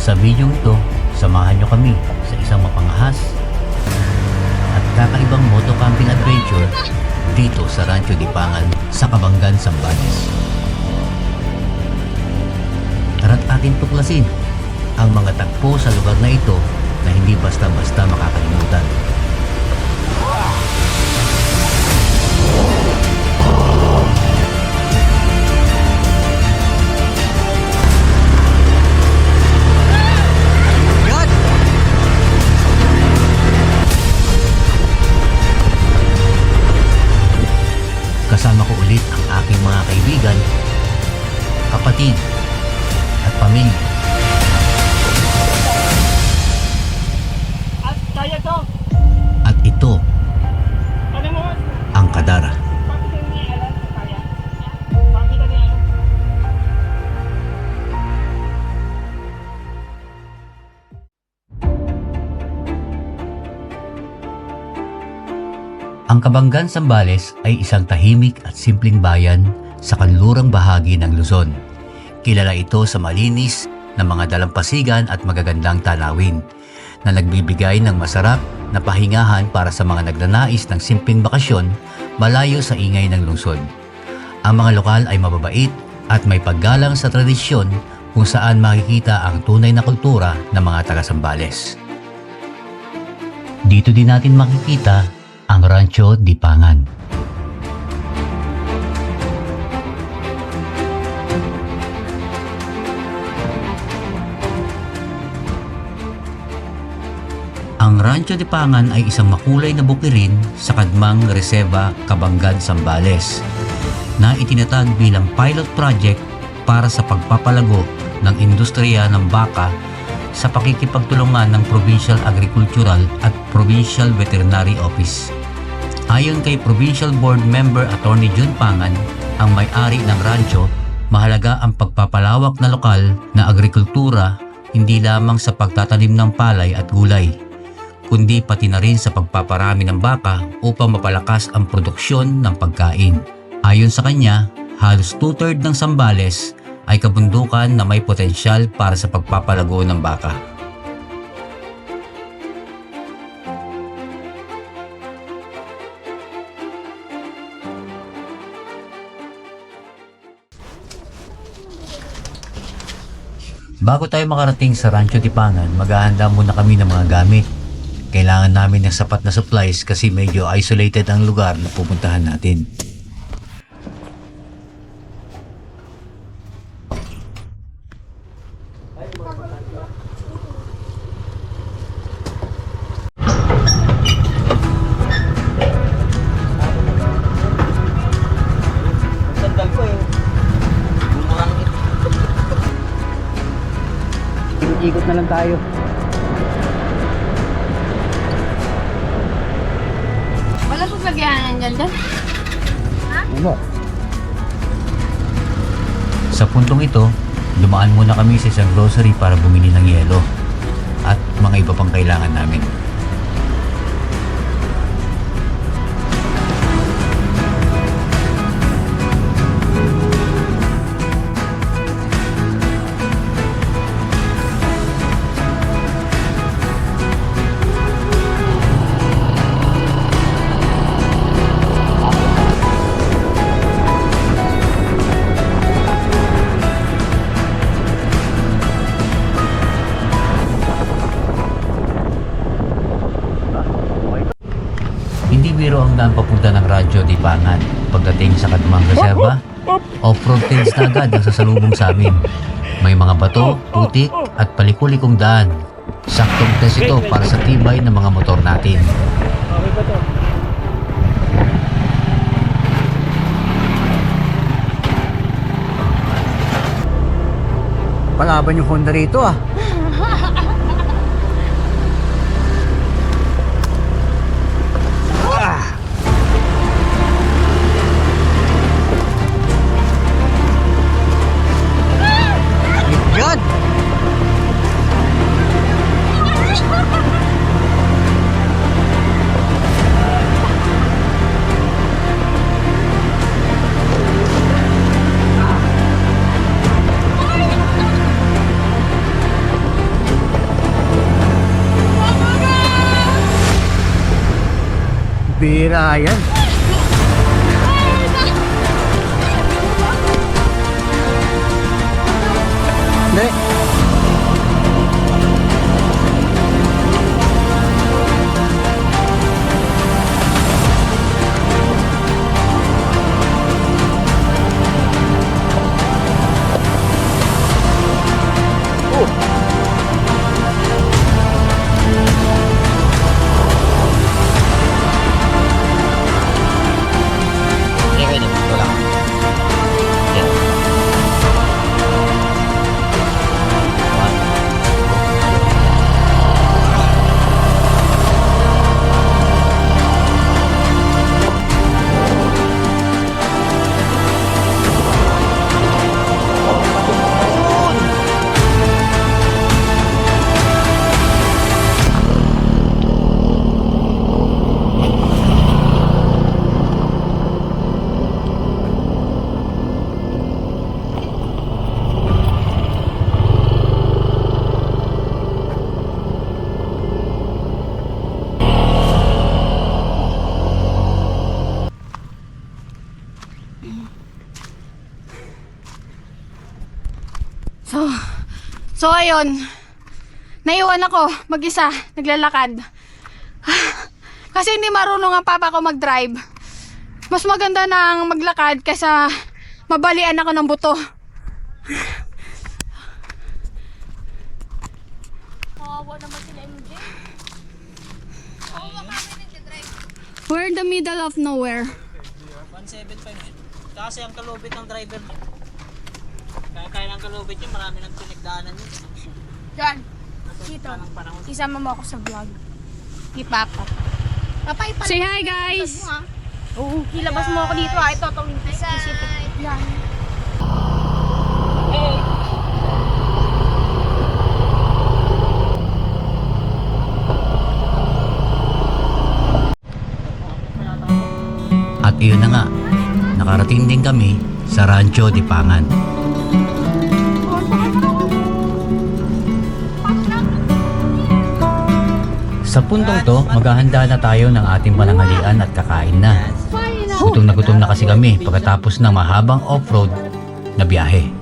Sa video ito, samahan nyo kami sa isang mapangahas at kakaibang motocamping adventure dito sa Rancho Dipangan sa Cabangan, Zambales. Tara't atin tuklasin ang mga tagpo sa lugar na ito na hindi basta-basta makakalimutan. Kasama ko ulit ang aking mga kaibigan, kapatid, at pamilya. At kaya to. At ito Ano mo? ang Kadara. Bakit hindi alam kung kaya? Bakit hindi alam? Ang Cabangan, Zambales ay isang tahimik at simpleng bayan sa kanlurang bahagi ng Luzon. Kilala ito sa malinis na mga dalampasigan at magagandang tanawin na nagbibigay ng masarap na pahingahan para sa mga nagnanais ng simpleng bakasyon malayo sa ingay ng lungsod. Ang mga lokal ay mababait at may paggalang sa tradisyon kung saan makikita ang tunay na kultura ng mga taga-Zambales. Dito din natin makikita ang Rancho Dipangan. Ang Rancho Dipangan ay isang makulay na bukirin sa Kadmang Reserva, Cabangan, Zambales na itinatag bilang pilot project para sa pagpapalago ng industriya ng baka sa pakikipagtulungan ng Provincial Agricultural at Provincial Veterinary Office. Ayon kay Provincial Board Member Attorney Jun Pangan, ang may-ari ng rancho, mahalaga ang pagpapalawak na lokal na agrikultura hindi lamang sa pagtatanim ng palay at gulay, kundi pati na rin sa pagpaparami ng baka upang mapalakas ang produksyon ng pagkain. Ayon sa kanya, halos 2/3 ng Zambales ay kabundukan na may potensyal para sa pagpapalago ng baka. Bago tayo makarating sa Rancho Dipangan, maghahanda muna kami ng mga gamit. Kailangan namin ng sapat na supplies kasi medyo isolated ang lugar na pupuntahan natin. Sandal ko eh. Bumurang ito. Ikot na lang tayo. Wala pong lagyanan dyan. Ano? Sa puntong ito, dumaan muna kami sa isang grocery para bumili ng yelo at mga iba pang kailangan namin. Hindi biro ang daan papunta ng Rancho Dipangan. Pagdating sa Kadmang Reserva, off-road trails na agad ang sasalubong sa amin. May mga bato, putik at palikulikong daan. Saktong test ito para sa tibay ng mga motor natin. Okay ba to? Palaban yung Honda rito ah. God! Pambira yan. Hindi. So ayun, naiwan ako mag-isa, naglalakad. Kasi hindi marunong ang papa ko mag-drive. Mas maganda nang maglakad kaysa mabalian ako ng buto. Kawawa naman sila MJ. We're in the middle of nowhere. 175 yun. Kasi ang kalubit ng driver niya. Kaya ng kalubit niya, marami nang pinagdaanan niya. Diyan, dito. Isama mo ako sa vlog. Ni Papa. Papa, say hi guys! Oo, ilabas mo ako dito ha. Ito, itong isipin. Yan. At iyon na nga, nakarating din kami sa Rancho Dipangan. Sa puntong to, maghahanda na tayo ng ating pananghalian at kakain na. Gutom na kasi kami pagkatapos ng mahabang off-road na biyahe.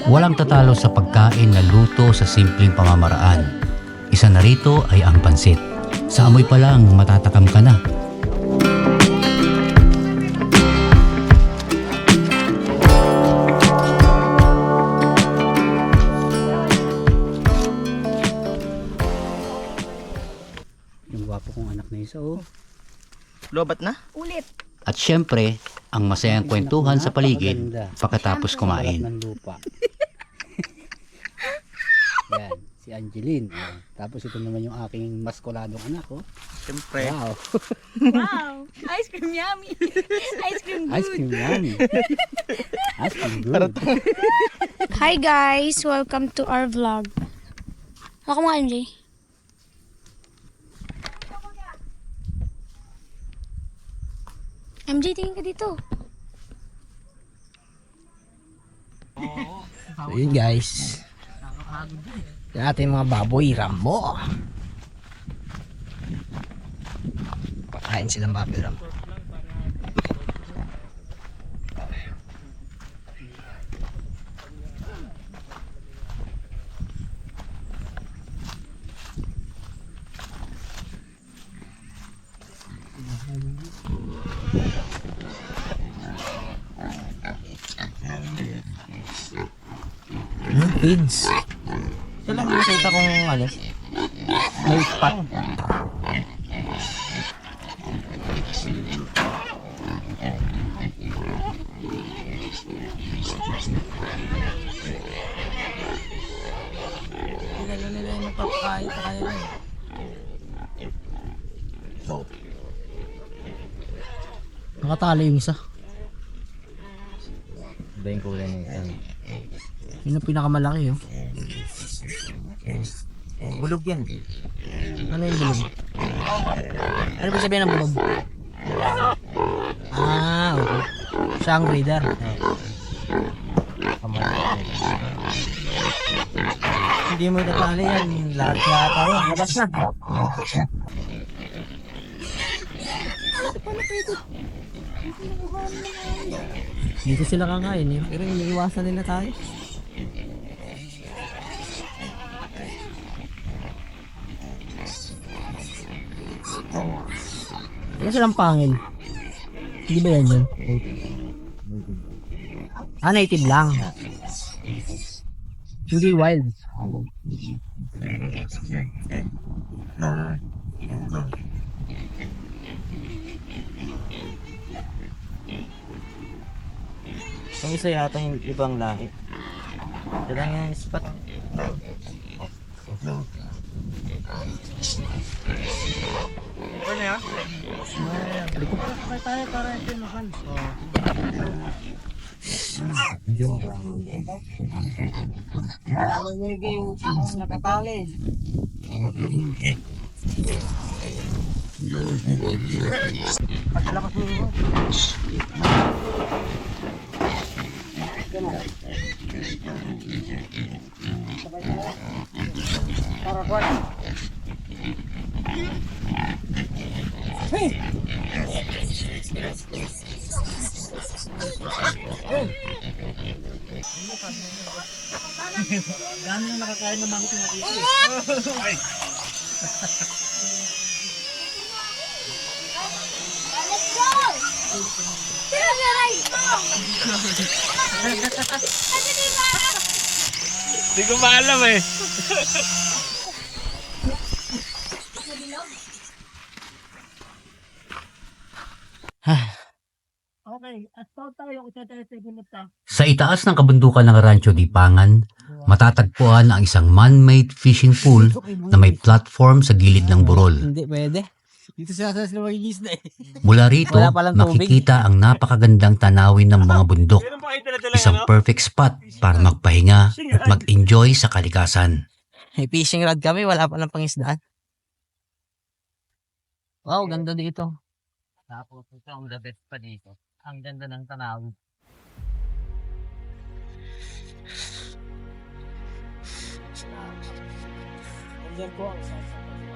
Walang tatalo sa pagkain na luto sa simpleng pamamaraan. Isa na rito ay ang pansit. Sa amoy pa lang matatakam ka na. Yung gwapo kong anak na isa oh. Lobat na? Ulit. At syempre, ang masayang kwentuhan sa paligid pagkatapos kumain. Ng lupa. Yan, si Angeline. Oh. Tapos ito naman yung aking maskuladong anak. Oh. Siyempre. Wow. Wow! Ice cream yummy! Ice cream good! Ice cream yummy. Ice cream good. Hi guys! Welcome to our vlog. Ako mga MJ. MJ, tingin ka dito. So yun guys. Yung ating mga baboy, Rambo. Pakain silang baboy, Rambo. Feeds. Ito lang nakita kong ano, may spot. Nila nila yung magpapakain sa kanila. Nakatalo yung isa. Iba yung kulay ng yan. Yun ang pinakamalaki oh. Bulog yan. Ano yung bulog? Ano ba sabihin ng bulog? Ah, okay. Siya ang breeder. Hindi mo natali yan. Lahat tayo. Labas na. Dito sila kakain eh. Pero iniiwasan nila tayo. Wala silang pangil. Hindi ba yan yun? Ah, native lang. Hindi wild. Yung isa yata yung ibang lahi. Ito lang yung spot. Hindi ko maalam eh. Sa itaas ng kabundukan ng Rancho Dipangan, matatagpuan ang isang man-made fishing pool na may platform sa gilid ng burol. Hindi pwede. Dito sila mag-iisda eh. Mula rito, Wala palang tubig. makikita ang napakagandang tanawin ng mga bundok. Meron pa kayo dala-dala Isang perfect spot para magpahinga at mag-enjoy sa kalikasan. May fishing rod kami, wala palang pangisdaan. Wow, ganda dito. Tapos ito ang the best pa dito. Ang ganda ng tanawin.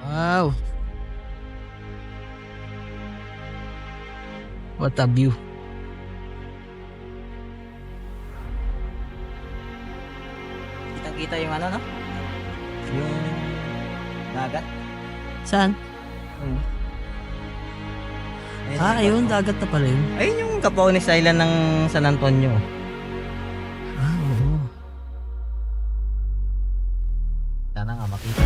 Wow. What a view. Kitang-kita yung ano, no? Yung dagat. Saan? Ah, ayun, dagat na pala yun. Ayun yung Capones Island ng San Antonio. Ah, oo. Sana nga makita.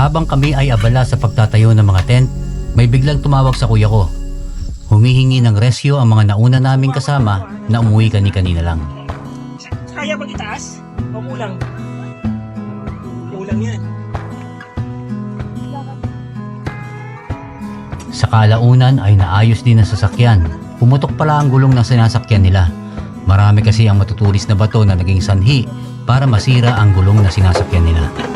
Habang kami ay abala sa pagtatayo ng mga tent, may biglang tumawag sa kuya ko. Humihingi ng rescue ang mga nauna naming kasama na umuwi kani-kanina lang. Kaya bang itaas? O kulang? Kulang yan. Sa kalaunan ay naayos din ang sasakyan. Pumutok pala ang gulong ng sinasakyan nila. Marami kasi ang matutulis na bato na naging sanhi para masira ang gulong na sinasakyan nila.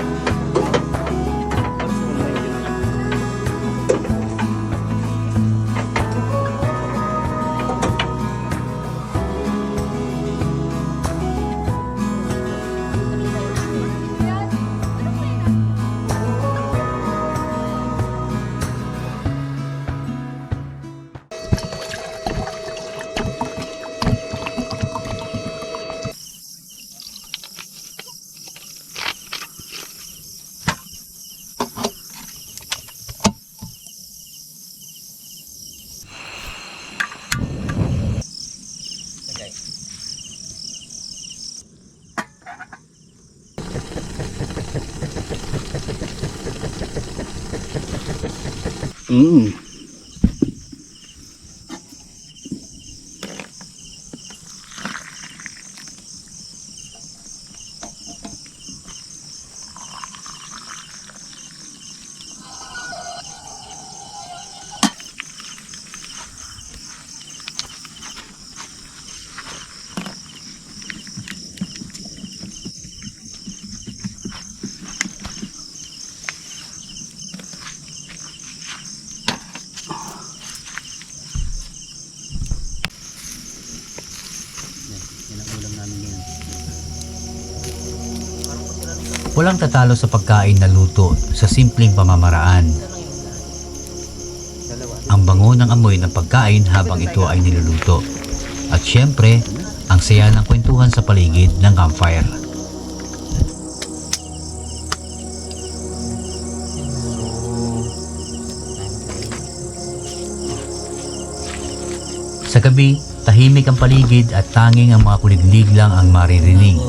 Yan ang ulam namin ngayon. Walang tatalo sa pagkain na luto sa simpleng pamamaraan. Ang bango ng amoy ng pagkain habang ito ay niluluto. At syempre, ang saya ng kwentuhan sa paligid ng campfire. Sa gabi, tahimik ang paligid at tanging ang mga kuliglig lang ang maririnig.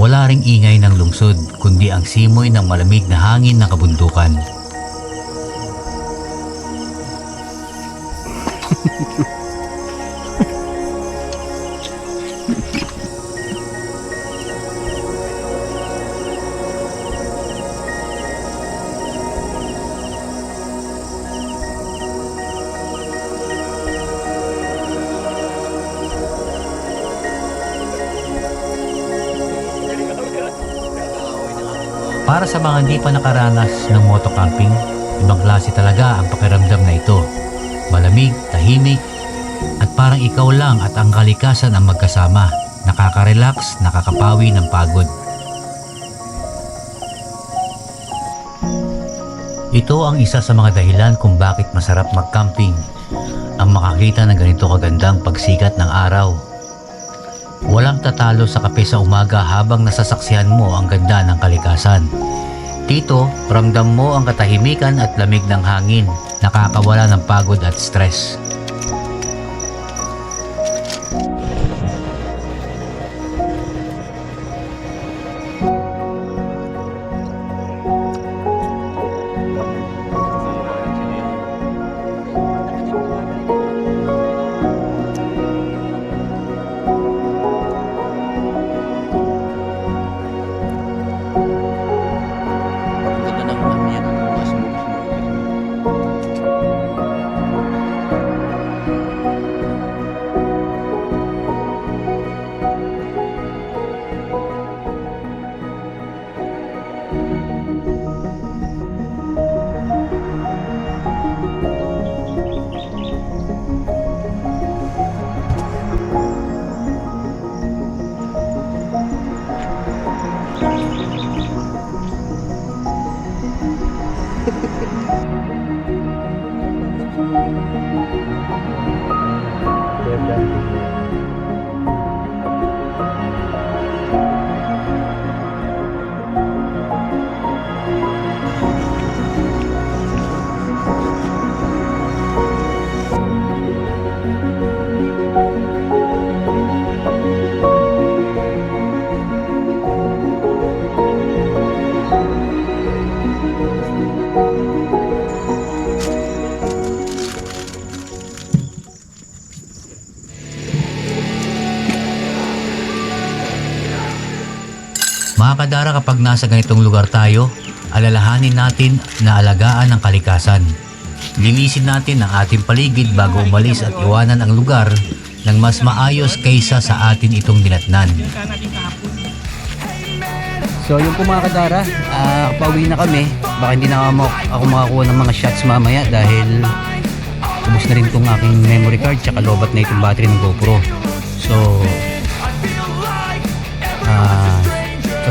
Wala ring ingay ng lungsod, kundi ang simoy ng malamig na hangin ng kabundukan. Para sa mga hindi pa nakaranas ng motocamping, ibang klase talaga ang pakiramdam na ito. Malamig, tahimik, at parang ikaw lang at ang kalikasan ang magkasama. Nakaka-relax, nakakapawi ng pagod. Ito ang isa sa mga dahilan kung bakit masarap mag-camping. Ang makakita ng ganito kagandang pagsikat ng araw. Walang tatalo sa kape sa umaga habang nasasaksihan mo ang ganda ng kalikasan. Dito, ramdam mo ang katahimikan at lamig ng hangin, nakakawala ng pagod at stress. Mga kadara, kapag nasa ganitong lugar tayo, alalahanin natin na alagaan ang kalikasan. Linisin natin ang ating paligid bago umalis at iwanan ang lugar ng mas maayos kaysa sa atin itong dinatnan. So yun po mga kadara, pauwi na kami. Baka hindi na ako makakuha ng mga shots mamaya dahil ubos na rin itong aking memory card tsaka lobat na itong battery ng GoPro. So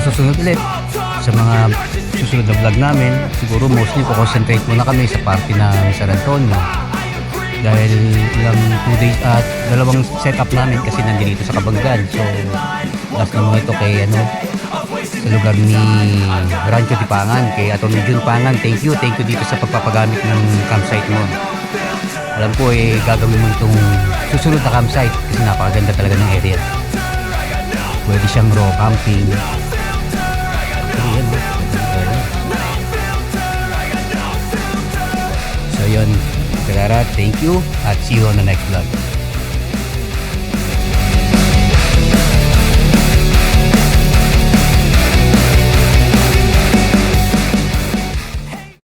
sa susunod ulit, sa mga susunod na vlog namin, siguro mostly concentrate muna kami sa party ng San Antonio dahil ilang 2 days at dalawang setup namin kasi nandito sa Kabanggan. So last na mga ito kay sa lugar ni Rancho Tipangan, kay Atty. Jun Pangan. Thank you dito sa pagpapagamit ng campsite mo. Alam ko gagawin mo itong susunod na campsite kasi napakaganda talaga ng area. Pwede siyang raw camping. So yun, Kadara, thank you at see you on the next vlog.